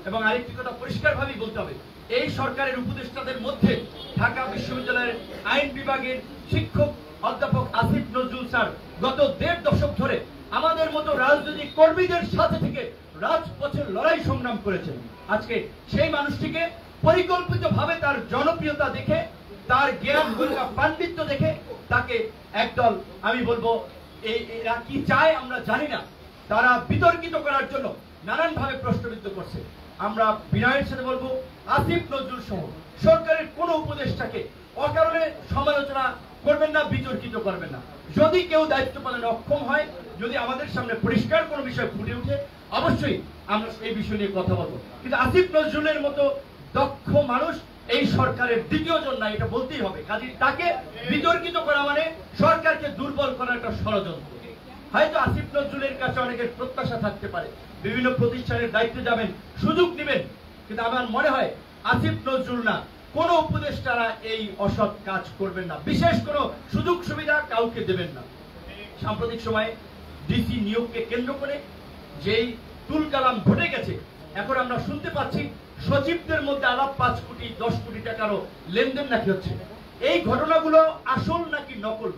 এবং আরেকটি কথা পরিষ্কারভাবেই বলতে হবে, এই সরকারের উপদেষ্টাদের মধ্যে ঢাকা বিশ্ববিদ্যালয়ের আইন বিভাগের শিক্ষক অধ্যাপক আসিফ নজরুল স্যার গত ১.৫ দশক ধরে আমাদের মতো রাজনৈতিক কর্মীদের সাথে থেকে রাজপথের লড়াই সংগ্রাম করেছেন। আজকে সেই মানুষটিকে পরিকল্পিতভাবে তার জনপ্রিয়তা দেখে, তার জ্ঞান পাণ্ডিত্য দেখে তাকে একদল, আমি বলবো এরা কি চায় আমরা জানি না, তারা বিতর্কিত করার জন্য নানানভাবে প্রশ্নবিদ্ধ করছে। আমরা বিনয়ের সাথে বলবো, আসিফ নজরুল সহ সরকারের কোন উপদেষ্টাকে অকারণে সমালোচনা করবেন না, বিতর্কিত করবেন না। যদি কেউ দায়িত্ব পালনে অক্ষম হয়, যদি আমাদের সামনে পরিষ্কার কোনো বিষয় ফুটে উঠে, অবশ্যই আমরা এই বিষয় নিয়ে কথা বলবো। কিন্তু আসিফ নজরুলের মতো দক্ষ মানুষ এই সরকারের দ্বিতীয় জন না, এটা বলতেই হবে। কাজে তাকে বিতর্কিত করা মানে সরকারকে দুর্বল করার একটা ষড়যন্ত্র। হয়তো আসিফ নজরুলের কাছে অনেকের প্রত্যাশা থাকতে পারে, বিভিন্ন প্রতিষ্ঠানের দায়িত্বে যাবেন, সুযোগ নেবেন, কিন্তু আমার মনে হয় আসিফ নজরুল না, কোন উপদেষ্টারা এই অসৎ কাজ করবেন না, বিশেষ কোনো সুযোগ সুবিধা কাউকে দেবেন না। সাম্প্রতিক সময়ে ডিসি নিয়োগকে কেন্দ্র করে যেই তুলকালাম ঘটে গেছে, এখন আমরা শুনতে পাচ্ছি সচিবদের মধ্যে আলাপ 5 কোটি 10 কোটি টাকারও লেনদেন নাকি হচ্ছে। এই ঘটনাগুলো আসল নাকি নকল?